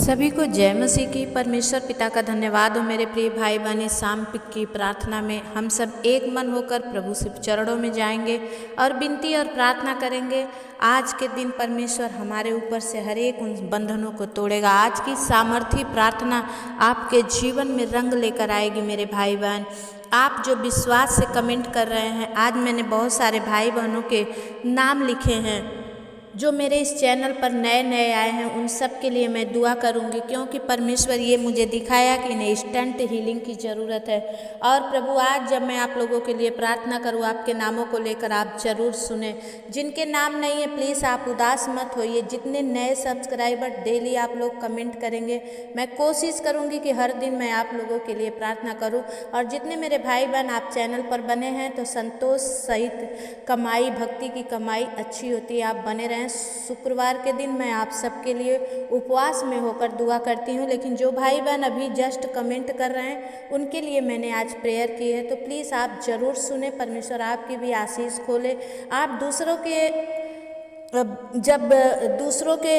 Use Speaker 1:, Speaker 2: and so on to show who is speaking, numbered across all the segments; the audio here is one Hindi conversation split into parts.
Speaker 1: सभी को जय मसीह की। परमेश्वर पिता का धन्यवाद हो मेरे प्रिय भाई बहनी। शाम की प्रार्थना में हम सब एक मन होकर प्रभु से चरणों में जाएंगे और विनती और प्रार्थना करेंगे। आज के दिन परमेश्वर हमारे ऊपर से हर एक उन बंधनों को तोड़ेगा। आज की सामर्थी प्रार्थना आपके जीवन में रंग लेकर आएगी मेरे भाई बहन। आप जो विश्वास से कमेंट कर रहे हैं, आज मैंने बहुत सारे भाई बहनों के नाम लिखे हैं जो मेरे इस चैनल पर नए नए आए हैं। उन सब के लिए मैं दुआ करूंगी, क्योंकि परमेश्वर ये मुझे दिखाया कि इन्हें इंस्टेंट हीलिंग की ज़रूरत है। और प्रभु आज जब मैं आप लोगों के लिए प्रार्थना करूं, आपके नामों को लेकर आप ज़रूर सुने। जिनके नाम नहीं है प्लीज़ आप उदास मत होइए। जितने नए सब्सक्राइबर डेली आप लोग कमेंट करेंगे, मैं कोशिश करूँगी कि हर दिन मैं आप लोगों के लिए प्रार्थना करूँ। और जितने मेरे भाई बहन आप चैनल पर बने हैं, तो संतोष सहित कमाई, भक्ति की कमाई अच्छी होती है, आप बने रहें। शुक्रवार के दिन मैं आप सबके लिए उपवास में होकर दुआ करती हूँ, लेकिन जो भाई बहन अभी जस्ट कमेंट कर रहे हैं उनके लिए मैंने आज प्रेयर की है, तो प्लीज़ आप ज़रूर सुने। परमेश्वर आपकी भी आशीष खोले। आप जब दूसरों के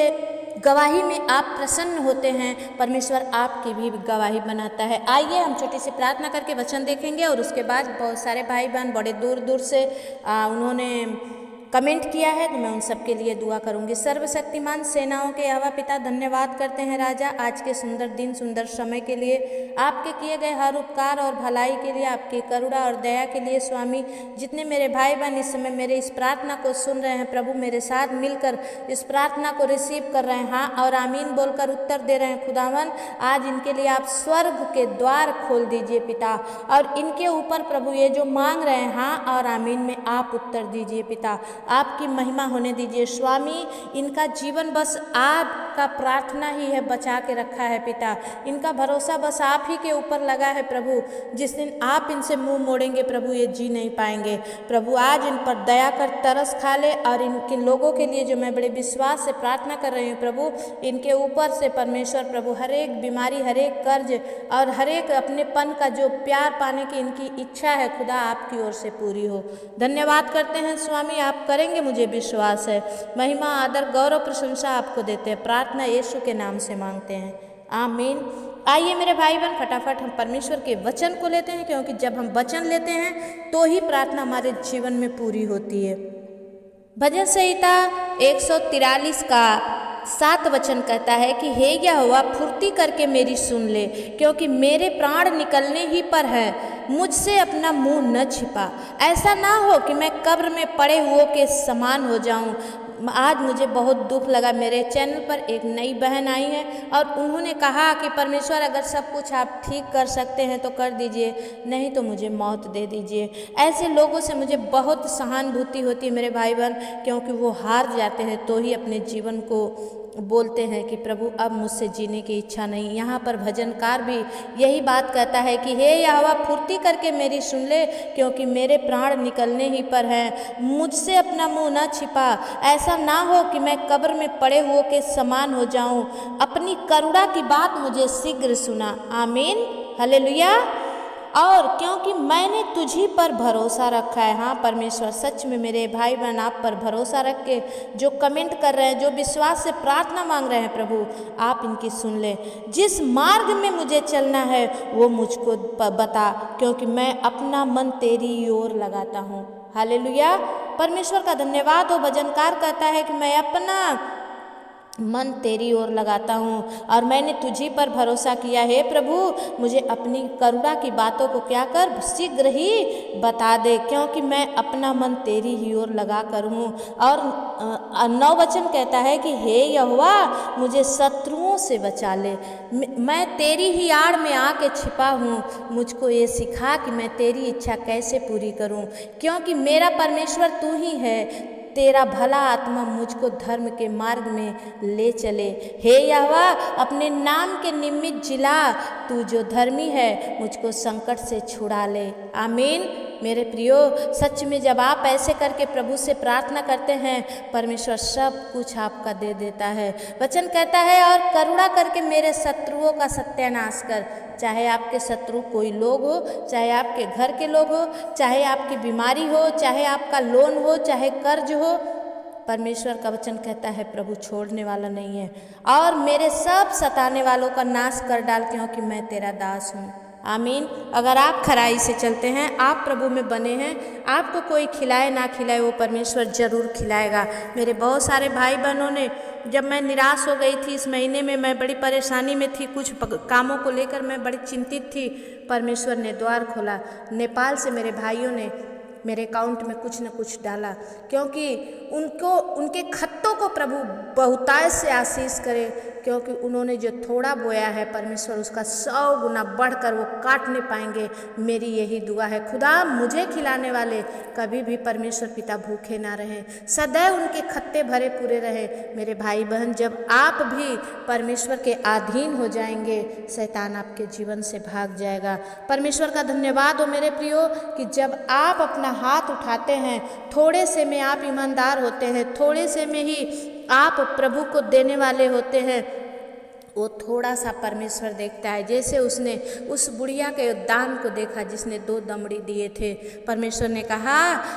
Speaker 1: गवाही में आप प्रसन्न होते हैं, परमेश्वर आपकी भी गवाही बनाता है। आइए हम छोटी सी प्रार्थना करके वचन देखेंगे, और उसके बाद बहुत सारे भाई बहन बड़े दूर दूर से उन्होंने कमेंट किया है, तो मैं उन सब के लिए दुआ करूंगी। सर्वशक्तिमान सेनाओं के यहोवा पिता, धन्यवाद करते हैं राजा आज के सुंदर दिन, सुंदर समय के लिए, आपके किए गए हर उपकार और भलाई के लिए, आपकी करुणा और दया के लिए। स्वामी, जितने मेरे भाई बहन इस समय मेरे इस प्रार्थना को सुन रहे हैं, प्रभु मेरे साथ मिलकर इस प्रार्थना को रिसीव कर रहे हैं, हाँ और आमीन बोलकर उत्तर दे रहे हैं, खुदावन आज इनके लिए आप स्वर्ग के द्वार खोल दीजिए पिता, और इनके ऊपर प्रभु ये जो मांग रहे हैं, हाँ और आमीन में आप उत्तर दीजिए पिता, आपकी महिमा होने दीजिए। स्वामी, इनका जीवन बस आपका प्रार्थना ही है बचा के रखा है पिता, इनका भरोसा बस आप ही के ऊपर लगा है प्रभु। जिस दिन आप इनसे मुंह मोड़ेंगे प्रभु, ये जी नहीं पाएंगे। प्रभु आज इन पर दया कर तरस खा ले, और इनके लोगों के लिए जो मैं बड़े विश्वास से प्रार्थना कर रही हूँ प्रभु, इनके ऊपर से परमेश्वर प्रभु हर एक बीमारी, हर एक कर्ज और हर एक अपनेपन का जो प्यार पाने की इनकी इच्छा है, खुदा आपकी ओर से पूरी हो। धन्यवाद करते हैं स्वामी, आप करेंगे, मुझे विश्वास है। महिमा, आदर, गौरव, प्रशंसा आपको देते हैं। प्रार्थना यीशु के नाम से मांगते हैं, आमीन। आइए मेरे भाई बहन, फटाफट हम परमेश्वर के वचन को लेते हैं, क्योंकि जब हम वचन लेते हैं तो ही प्रार्थना हमारे जीवन में पूरी होती है। भजन संहिता 143 का 7 वचन कहता है कि हे यहोवा, फुर्ती करके मेरी सुन ले, क्योंकि मेरे प्राण निकलने ही पर है, मुझसे अपना मुंह न छिपा। ऐसा ना हो कि मैं कब्र में पड़े हुओं के समान हो जाऊं। आज मुझे बहुत दुख लगा, मेरे चैनल पर एक नई बहन आई है और उन्होंने कहा कि परमेश्वर अगर सब कुछ आप ठीक कर सकते हैं तो कर दीजिए, नहीं तो मुझे मौत दे दीजिए। ऐसे लोगों से मुझे बहुत सहानुभूति होती है मेरे भाई बहन, क्योंकि वो हार जाते हैं तो ही अपने जीवन को बोलते हैं कि प्रभु अब मुझसे जीने की इच्छा नहीं। यहाँ पर भजनकार भी यही बात कहता है कि हे यहोवा, फुर्ती करके मेरी सुन ले, क्योंकि मेरे प्राण निकलने ही पर हैं, मुझसे अपना मुंह न छिपा। ऐसा ना हो कि मैं कब्र में पड़े हुओं के समान हो जाऊं। अपनी करुणा की बात मुझे शीघ्र सुना, आमीन, हालेलुया। और क्योंकि मैंने तुझी पर भरोसा रखा है। हाँ परमेश्वर, सच में मेरे भाई बहन आप पर भरोसा रख के जो कमेंट कर रहे हैं, जो विश्वास से प्रार्थना मांग रहे हैं, प्रभु आप इनकी सुन ले। जिस मार्ग में मुझे चलना है वो मुझको बता, क्योंकि मैं अपना मन तेरी ओर लगाता हूँ। हालेलुया, परमेश्वर का धन्यवाद हो। भजनकार कहता है कि मैं अपना मन तेरी ओर लगाता हूँ और मैंने तुझी पर भरोसा किया है। प्रभु मुझे अपनी करुणा की बातों को क्या कर, शीघ्र ही बता दे, क्योंकि मैं अपना मन तेरी ही ओर लगा कर हूँ। और 9 वचन कहता है कि हे यहोवा, मुझे शत्रुओं से बचा ले, मैं तेरी ही आड़ में आके छिपा हूँ। मुझको ये सिखा कि मैं तेरी इच्छा कैसे पूरी करूँ, क्योंकि मेरा परमेश्वर तू ही है। तेरा भला आत्मा मुझको धर्म के मार्ग में ले चले। हे यहोवा, अपने नाम के निमित्त जिला, तू जो धर्मी है मुझको संकट से छुड़ा ले, आमीन। मेरे प्रियो, सच में जब आप ऐसे करके प्रभु से प्रार्थना करते हैं, परमेश्वर सब कुछ आपका दे देता है। वचन कहता है, और करुणा करके मेरे शत्रुओं का सत्यानाश कर। चाहे आपके शत्रु कोई लोग हो, चाहे आपके घर के लोग हो, चाहे आपकी बीमारी हो, चाहे आपका लोन हो, चाहे कर्ज हो, परमेश्वर का वचन कहता है प्रभु छोड़ने वाला नहीं है, और मेरे सब सताने वालों का नाश कर डाल, क्योंकि मैं तेरा दास हूँ। आमीन। अगर आप खराई से चलते हैं, आप प्रभु में बने हैं, आपको कोई खिलाए ना खिलाए वो परमेश्वर जरूर खिलाएगा। मेरे बहुत सारे भाई बहनों ने, जब मैं निराश हो गई थी इस महीने में, मैं बड़ी परेशानी में थी, कुछ कामों को लेकर मैं बड़ी चिंतित थी, परमेश्वर ने द्वार खोला। नेपाल से मेरे भाइयों ने मेरे अकाउंट में कुछ न कुछ डाला, क्योंकि उनके खत्तों को प्रभु बहुतायत से आशीष करे, क्योंकि उन्होंने जो थोड़ा बोया है परमेश्वर उसका 100 गुना बढ़कर वो काट नहीं पाएंगे। मेरी यही दुआ है, खुदा मुझे खिलाने वाले कभी भी परमेश्वर पिता भूखे ना रहे, सदैव उनके खत्ते भरे पूरे रहे। मेरे भाई बहन, जब आप भी परमेश्वर के अधीन हो जाएंगे, शैतान आपके जीवन से भाग जाएगा। परमेश्वर का धन्यवाद हो मेरे प्रियो कि जब आप अपना हाथ उठाते हैं, थोड़े से में आप ईमानदार होते हैं, थोड़े से में ही आप प्रभु को देने वाले होते हैं, वो थोड़ा सा परमेश्वर देखता है। जैसे उसने उस बुढ़िया के दान को देखा जिसने 2 दमड़ी दिए थे। परमेश्वर ने कहा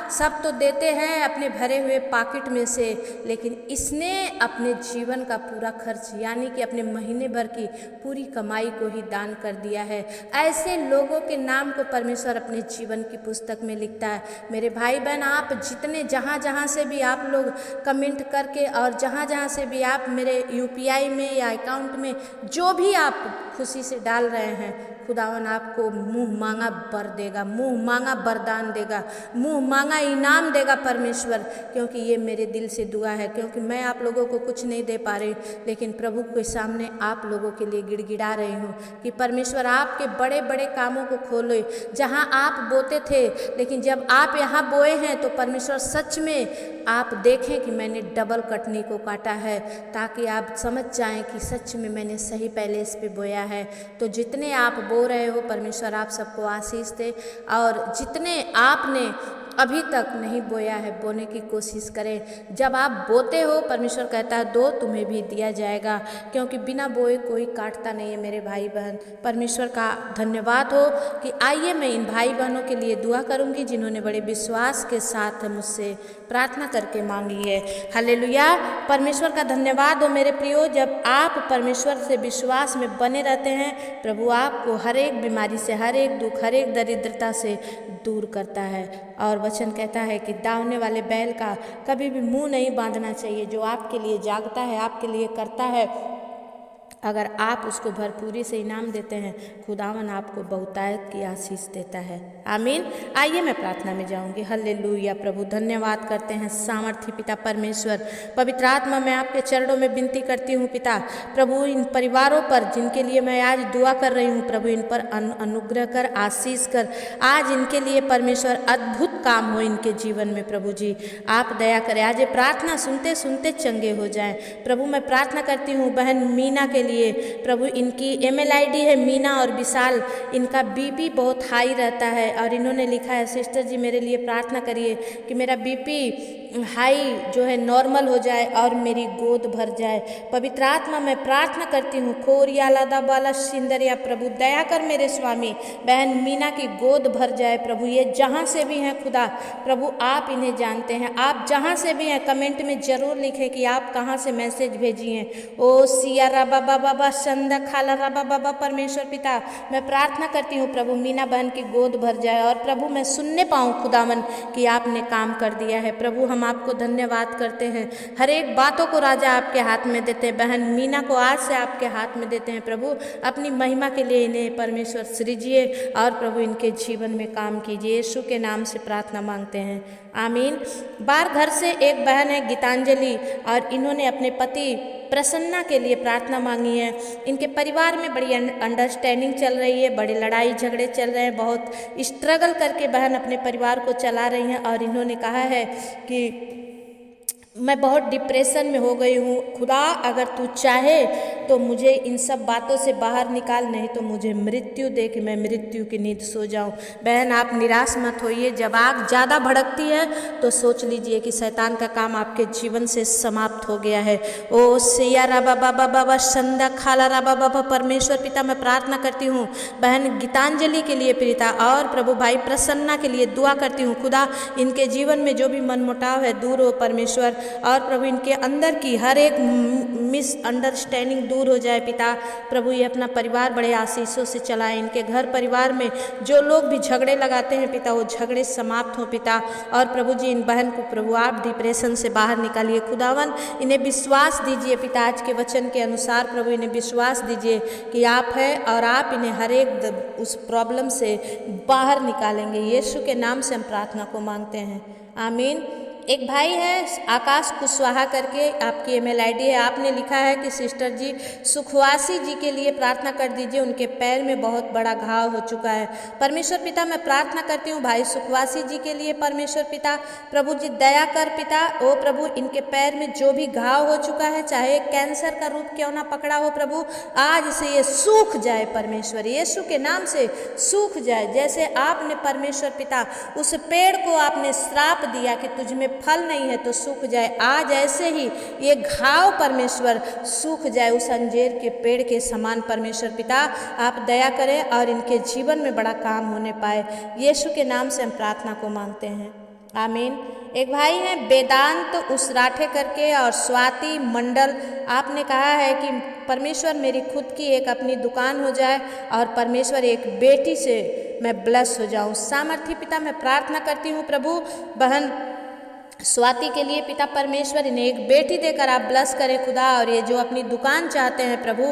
Speaker 1: सब तो देते हैं अपने भरे हुए पॉकेट में से, लेकिन इसने अपने जीवन का पूरा खर्च यानी कि अपने महीने भर की पूरी कमाई को ही दान कर दिया है। ऐसे लोगों के नाम को परमेश्वर अपने जीवन की पुस्तक में लिखता है। मेरे भाई बहन, आप जितने जहाँ से भी आप लोग कमेंट करके और जहाँ से भी आप मेरे UPI में या अकाउंट में जो भी आप खुशी से डाल रहे हैं, खुदावन आपको मुंह मांगा बर देगा, मुंह मांगा वरदान देगा, मुंह मांगा इनाम देगा परमेश्वर। क्योंकि ये मेरे दिल से दुआ है, क्योंकि मैं आप लोगों को कुछ नहीं दे पा रही, लेकिन प्रभु के सामने आप लोगों के लिए गिड़गिड़ा रही हूँ कि परमेश्वर आपके बड़े बड़े कामों को खोले। जहाँ आप बोते थे, लेकिन जब आप यहाँ बोए हैं तो परमेश्वर सच में आप देखें कि मैंने डबल कटनी को काटा है, ताकि आप समझ जाएं कि सच में मैंने सही पहले इस पे बोया है। तो जितने आप बो रहे हो, परमेश्वर आप सबको आशीष दे, और जितने आपने अभी तक नहीं बोया है, बोने की कोशिश करें। जब आप बोते हो, परमेश्वर कहता है दो तुम्हें भी दिया जाएगा, क्योंकि बिना बोए कोई काटता नहीं है। मेरे भाई बहन, परमेश्वर का धन्यवाद हो कि आइए मैं इन भाई बहनों के लिए दुआ करूंगी जिन्होंने बड़े विश्वास के साथ मुझसे प्रार्थना करके मांगी है। हालेलुया। परमेश्वर का धन्यवाद हो मेरे प्रियो। जब आप परमेश्वर से विश्वास में बने रहते हैं, प्रभु आपको हर एक बीमारी से, हर एक दुख, हर एक दरिद्रता से दूर करता है। और वचन कहता है कि दावने वाले बैल का कभी भी मुंह नहीं बांधना चाहिए। जो आपके लिए जागता है, आपके लिए करता है, अगर आप उसको भरपूरी से इनाम देते हैं, खुदावन आपको बहुतायत की आशीष देता है। आमीन। आइए मैं प्रार्थना में जाऊंगी। हल्लेलुया। प्रभु धन्यवाद करते हैं सामर्थी पिता परमेश्वर, पवित्र आत्मा, मैं आपके चरणों में विनती करती हूँ पिता, प्रभु इन परिवारों पर जिनके लिए मैं आज दुआ कर रही हूँ, प्रभु इन पर अनुग्रह कर, आशीष कर। आज इनके लिए परमेश्वर अद्भुत काम हो इनके जीवन में। प्रभु जी आप दया करें, आज ये प्रार्थना सुनते सुनते चंगे हो जाएं। प्रभु मैं प्रार्थना करती हूँ बहन मीना के लिए, प्रभु इनकी email ID है मीना और विशाल, इनका BP बहुत हाई रहता है और इन्होंने लिखा है सिस्टर जी मेरे लिए प्रार्थना करिए कि मेरा BP हाई जो है नॉर्मल हो जाए और मेरी गोद भर जाए। पवित्र आत्मा मैं प्रार्थना करती हूँ, खोरिया लादा बाला सिंदरिया, प्रभु दया कर मेरे स्वामी, बहन मीना की गोद भर जाए। प्रभु ये जहाँ से भी हैं खुदा, प्रभु आप इन्हें जानते हैं, आप जहाँ से भी हैं कमेंट में ज़रूर लिखें कि आप कहाँ से मैसेज भेजी हैं। ओ सिया राबा बाबा संदा खाला राबा बाबा, परमेश्वर पिता मैं प्रार्थना करती हूँ प्रभु मीना बहन की गोद भर जाए और प्रभु मैं सुनने पाऊँ खुदावन कि आपने काम कर दिया है। प्रभु हम आपको धन्यवाद करते हैं, हर एक बातों को राजा आपके हाथ में देते हैं, बहन मीना को आज से आपके हाथ में देते हैं। प्रभु अपनी महिमा के लिए इन्हें परमेश्वर सृजिए और प्रभु इनके जीवन में काम कीजिए। यीशु के नाम से प्रार्थना मांगते हैं, आमीन। बार घर से एक बहन है गीतांजलि और इन्होंने अपने पति प्रसन्ना के लिए प्रार्थना मांगी है। इनके परिवार में बड़ी अंडरस्टैंडिंग चल रही है, बड़े लड़ाई झगड़े चल रहे हैं, बहुत स्ट्रगल करके बहन अपने परिवार को चला रही हैं और इन्होंने कहा है कि मैं बहुत डिप्रेशन में हो गई हूँ, खुदा अगर तू चाहे तो मुझे इन सब बातों से बाहर निकाल, नहीं तो मुझे मृत्यु दे कि मैं मृत्यु की नींद सो जाऊं। बहन आप निराश मत होइए, जब आग ज़्यादा भड़कती है तो सोच लीजिए कि शैतान का काम आपके जीवन से समाप्त हो गया है। ओ सिया राबा बाबा बाबा संदा खाला राबा बाबा। परमेश्वर पिता मैं प्रार्थना करती हूँ बहन गीतांजलि के लिए पिता, और प्रभु भाई प्रसन्ना के लिए दुआ करती हूँ खुदा, इनके जीवन में जो भी मनमुटाव है दूर हो परमेश्वर, और प्रभु इनके अंदर की हर एक मिसअंडरस्टैंडिंग दूर हो जाए पिता। प्रभु ये अपना परिवार बड़े आशीषों से चलाए, इनके घर परिवार में जो लोग भी झगड़े लगाते हैं पिता वो झगड़े समाप्त हो पिता। और प्रभु जी इन बहन को प्रभु आप डिप्रेशन से बाहर निकालिए खुदावन, इन्हें विश्वास दीजिए पिता, आज के वचन के अनुसार प्रभु इन्हें विश्वास दीजिए कि आप है और आप इन्हें हर एक उस प्रॉब्लम से बाहर निकालेंगे। यीशु के नाम से हम प्रार्थना को मांगते हैं, आमीन। एक भाई है आकाश कुशवाहा करके, आपकी ईमेल आईडी है, आपने लिखा है कि सिस्टर जी सुखवासी जी के लिए प्रार्थना कर दीजिए, उनके पैर में बहुत बड़ा घाव हो चुका है। परमेश्वर पिता मैं प्रार्थना करती हूँ भाई सुखवासी जी के लिए परमेश्वर पिता, प्रभु जी दया कर पिता। ओ प्रभु इनके पैर में जो भी घाव हो चुका है, चाहे कैंसर का रूप क्यों ना पकड़ा हो प्रभु, आज से ये सूख जाए परमेश्वर, यीशु के नाम से सूख जाए। जैसे आपने परमेश्वर पिता उस पेड़ को आपने श्राप दिया कि तुझ में फल नहीं है तो सूख जाए, आज ऐसे ही ये घाव परमेश्वर सूख जाए उस अंजीर के पेड़ के समान परमेश्वर पिता। आप दया करें और इनके जीवन में बड़ा काम होने पाए, यीशु के नाम से हम प्रार्थना को मांगते हैं, आमीन। एक भाई हैं वेदांत उसराठे करके और स्वाति मंडल, आपने कहा है कि परमेश्वर मेरी खुद की एक अपनी दुकान हो जाए और परमेश्वर एक बेटी से मैं ब्लेस हो जाऊं। सामर्थी पिता मैं प्रार्थना करती हूँ प्रभु बहन स्वाति के लिए पिता परमेश्वर इन्हें एक बेटी देकर आप ब्लेस करें खुदा, और ये जो अपनी दुकान चाहते हैं प्रभु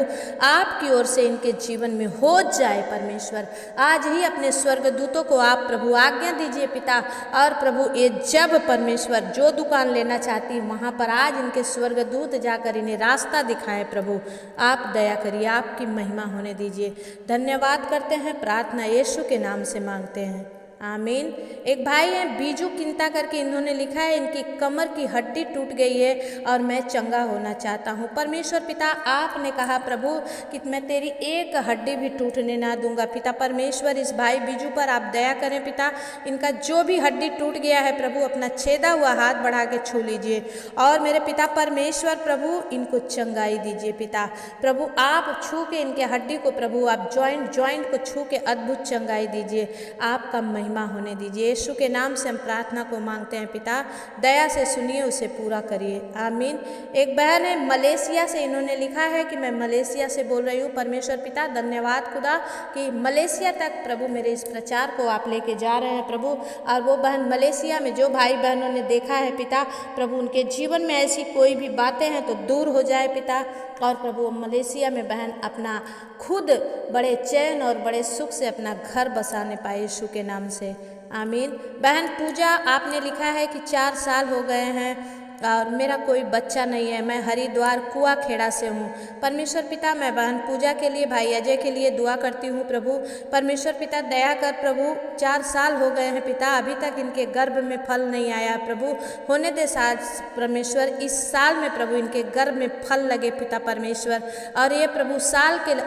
Speaker 1: आपकी ओर से इनके जीवन में हो जाए परमेश्वर। आज ही अपने स्वर्गदूतों को आप प्रभु आज्ञा दीजिए पिता, और प्रभु ये जब परमेश्वर जो दुकान लेना चाहती है वहाँ पर आज इनके स्वर्गदूत जाकर इन्हें रास्ता दिखाएं प्रभु। आप दया करिए, आपकी महिमा होने दीजिए। धन्यवाद करते हैं, प्रार्थना यीशु के नाम से मांगते हैं, आमीन। एक भाई हैं बीजू किंता करके, इन्होंने लिखा है इनकी कमर की हड्डी टूट गई है और मैं चंगा होना चाहता हूँ। परमेश्वर पिता आपने कहा प्रभु कि मैं तेरी एक हड्डी भी टूटने ना दूंगा पिता परमेश्वर। इस भाई बीजू पर आप दया करें पिता, इनका जो भी हड्डी टूट गया है प्रभु अपना छेदा हुआ हाथ बढ़ा के छू लीजिए, और मेरे पिता परमेश्वर प्रभु इनको चंगाई दीजिए पिता। प्रभु आप छू के इनके हड्डी को प्रभु आप जॉइंट को छू के अद्भुत चंगाई दीजिए, आपका महिमा होने दीजिए। यीशु के नाम से हम प्रार्थना को मांगते हैं पिता, दया से सुनिए, उसे पूरा करिए, आमीन। एक बहन है मलेशिया से, इन्होंने लिखा है कि मैं मलेशिया से बोल रही हूँ परमेश्वर पिता। धन्यवाद खुदा कि मलेशिया तक प्रभु मेरे इस प्रचार को आप लेके जा रहे हैं प्रभु, और वो बहन मलेशिया में जो भाई बहनों ने देखा है पिता प्रभु उनके जीवन में ऐसी कोई भी बातें हैं तो दूर हो जाए पिता, और प्रभु मलेशिया में बहन अपना खुद बड़े चैन और बड़े सुख से अपना घर बसाने पाए यीशु के नाम से, आमीन। बहन पूजा आपने लिखा है कि 4 साल हो गए हैं और मेरा कोई बच्चा नहीं है, मैं हरिद्वार कुआ खेड़ा से हूँ। परमेश्वर पिता मैं बहन पूजा के लिए भाई अजय के लिए दुआ करती हूँ प्रभु। परमेश्वर पिता दया कर प्रभु, 4 साल हो गए हैं पिता, अभी तक इनके गर्भ में फल नहीं आया प्रभु, होने दे साथ परमेश्वर इस साल में प्रभु इनके गर्भ में फल लगे पिता परमेश्वर, और ये प्रभु साल के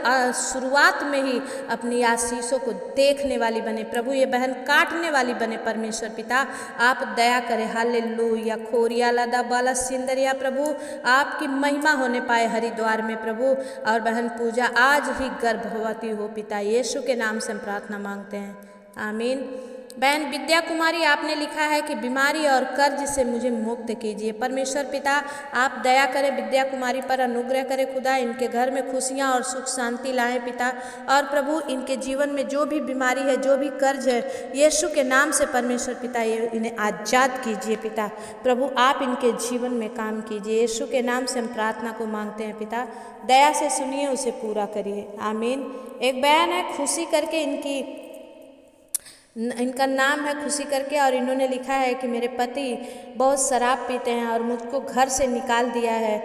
Speaker 1: शुरुआत में ही अपनी आशीषों को देखने वाली बने प्रभु, ये बहन काटने वाली बने परमेश्वर पिता। आप दया करें, हालेलुया खोरिया लादा बाला सिंदरिया प्रभु, आपकी महिमा होने पाए हरिद्वार में प्रभु, और बहन पूजा आज ही गर्भवती हो पिता, यीशु के नाम से हम प्रार्थना मांगते हैं, आमीन। बहन विद्या कुमारी आपने लिखा है कि बीमारी और कर्ज से मुझे मुक्त कीजिए। परमेश्वर पिता आप दया करें, विद्या कुमारी पर अनुग्रह करें खुदा, इनके घर में खुशियां और सुख शांति लाएं पिता, और प्रभु इनके जीवन में जो भी बीमारी है जो भी कर्ज है यीशु के नाम से परमेश्वर पिता ये इन्हें आज़ाद कीजिए पिता। प्रभु आप इनके जीवन में काम कीजिए, यीशु के नाम से हम प्रार्थना को मांगते हैं पिता, दया से सुनिए, उसे पूरा करिए, आमीन। एक बहन है खुशी करके, इनका नाम है खुशी करके, और इन्होंने लिखा है कि मेरे पति बहुत शराब पीते हैं और मुझको घर से निकाल दिया है,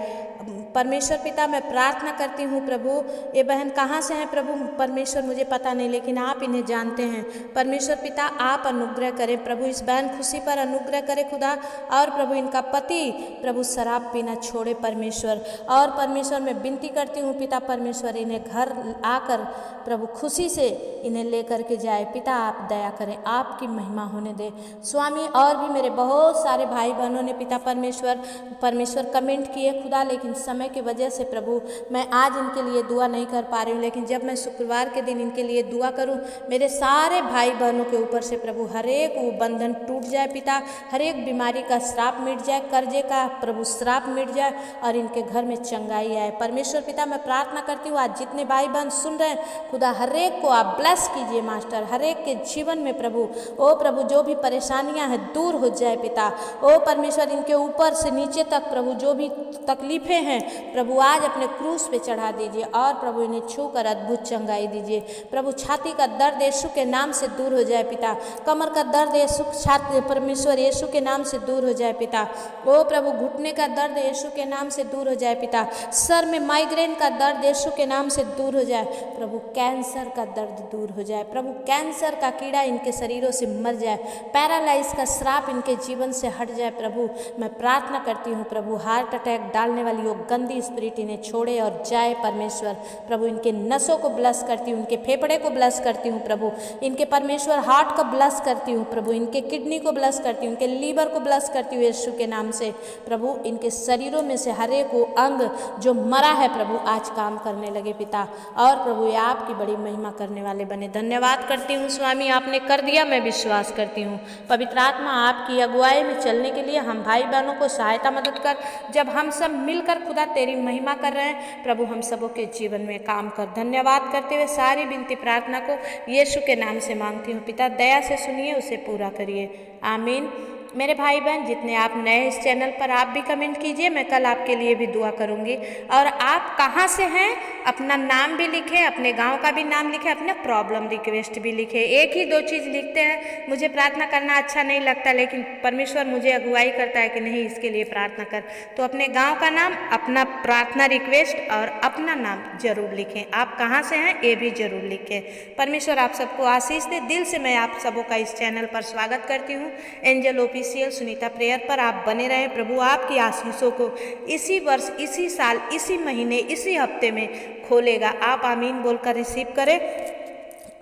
Speaker 1: परमेश्वर पिता मैं प्रार्थना करती हूँ प्रभु, ये बहन कहाँ से हैं प्रभु परमेश्वर मुझे पता नहीं, लेकिन आप इन्हें जानते हैं। परमेश्वर पिता आप अनुग्रह करें प्रभु, इस बहन खुशी पर अनुग्रह करें खुदा। और प्रभु इनका पति प्रभु शराब पीना छोड़े परमेश्वर। और परमेश्वर मैं विनती करती हूँ पिता परमेश्वर, इन्हें घर आकर प्रभु खुशी से इन्हें लेकर के जाए। पिता आप दया करें, आपकी महिमा होने दे स्वामी। और भी मेरे बहुत सारे भाई बहनों ने पिता परमेश्वर कमेंट किए खुदा, लेकिन समय की वजह से प्रभु मैं आज इनके लिए दुआ नहीं कर पा रही हूँ। लेकिन जब मैं शुक्रवार के दिन इनके लिए दुआ करूँ, मेरे सारे भाई बहनों के ऊपर से प्रभु हर एक वो बंधन टूट जाए पिता, हर एक बीमारी का श्राप मिट जाए, कर्जे का प्रभु श्राप मिट जाए और इनके घर में चंगाई आए। परमेश्वर पिता मैं प्रार्थना करती हूँ आज जितने भाई बहन सुन रहे हैं खुदा, हर एक को आप ब्लेस कीजिए मास्टर, हर एक के जीवन में प्रभु ओ प्रभु जो भी परेशानियां हैं दूर हो जाए पिता। ओ परमेश्वर इनके ऊपर से नीचे तक प्रभु जो भी तकलीफें हैं प्रभु आज अपने क्रूस पे चढ़ा दीजिए और प्रभु इन्हें छू कर अद्भुत चंगाई दीजिए प्रभु। छाती का दर्द यीशु के नाम से दूर हो जाए पिता, कमर का दर्द यीशु छाती परमेश्वर यीशु के नाम से दूर हो जाए पिता। ओ प्रभु घुटने का दर्द यीशु के नाम से दूर हो जाए पिता, सर में माइग्रेन का दर्द यीशु के नाम से दूर हो जाए प्रभु, कैंसर का दर्द दूर हो जाए प्रभु, कैंसर का कीड़ा इनके शरीरों से मर जाए, पैरालाइज का श्राप इनके जीवन से हट जाए प्रभु। मैं प्रार्थना करती हूँ प्रभु हार्ट अटैक डालने वाली वो गंदी स्पिरिट इन्हें छोड़े और जाए परमेश्वर प्रभु। इनके नसों को ब्लस करती हूँ, इनके फेफड़े को ब्लस करती हूँ प्रभु, इनके परमेश्वर हार्ट को ब्लस करती हूँ प्रभु, इनके किडनी को ब्लस करती हूँ, इनके लीवर को ब्लस करती हूँ यीशु के नाम से प्रभु। इनके शरीरों में से हर एक वो अंग जो मरा है प्रभु आज काम करने लगे पिता। और प्रभु ये आपकी बड़ी महिमा करने वाले बने। धन्यवाद करती हूँ स्वामी, आपने कर दिया मैं विश्वास करती हूँ। पवित्र आत्मा आपकी अगुवाई में चलने के लिए हम भाई बहनों को सहायता मदद कर, जब हम सब मिलकर खुदा तेरी महिमा कर रहे हैं प्रभु, हम सबों के जीवन में काम कर। धन्यवाद करते हुए सारी विनती प्रार्थना को यीशु के नाम से मांगती हूँ पिता, दया से सुनिए उसे पूरा करिए आमीन। मेरे भाई बहन जितने आप नए इस चैनल पर आप भी कमेंट कीजिए, मैं कल आपके लिए भी दुआ करूंगी। और आप कहाँ से हैं अपना नाम भी लिखें, अपने गांव का भी नाम लिखें, अपना प्रॉब्लम रिक्वेस्ट भी लिखें। एक ही दो चीज़ लिखते हैं, मुझे प्रार्थना करना अच्छा नहीं लगता, लेकिन परमेश्वर मुझे अगुवाई करता है कि नहीं इसके लिए प्रार्थना कर। तो अपने गाँव का नाम, अपना प्रार्थना रिक्वेस्ट और अपना नाम जरूर लिखें। आप कहाँ से हैं ये भी जरूर लिखें। परमेश्वर आप सबको आशीष दे। दिल से मैं आप सबों का इस चैनल पर स्वागत करती हूँ। एंजल ऑफिशियल सुनीता प्रेयर पर आप बने रहें। प्रभु आपकी आशीषों को इसी वर्ष, इसी साल, इसी महीने, इसी हफ्ते में खोलेगा। आप आमीन बोलकर रिसीव करें।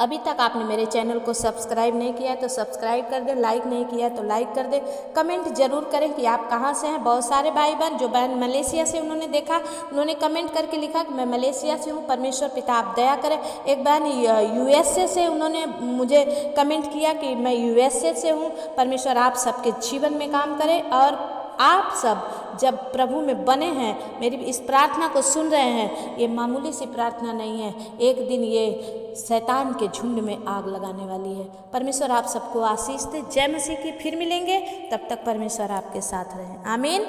Speaker 1: अभी तक आपने मेरे चैनल को सब्सक्राइब नहीं किया है तो सब्सक्राइब कर दे, लाइक नहीं किया है तो लाइक कर दे, कमेंट जरूर करें कि आप कहाँ से हैं। बहुत सारे भाई बहन, जो बहन मलेशिया से उन्होंने देखा, उन्होंने कमेंट करके लिखा कि मैं मलेशिया से हूँ। परमेश्वर पिता आप दया करें। एक बहन यूएसए से उन्होंने मुझे कमेंट किया कि मैं यूएसए से हूँ। परमेश्वर आप सबके जीवन में काम करें और आप सब जब प्रभु में बने हैं, मेरी इस प्रार्थना को सुन रहे हैं, ये मामूली सी प्रार्थना नहीं है, एक दिन ये शैतान के झुंड में आग लगाने वाली है। परमेश्वर आप सबको आशीष दे। जय मसीह की। फिर मिलेंगे, तब तक परमेश्वर आपके साथ रहे आमीन।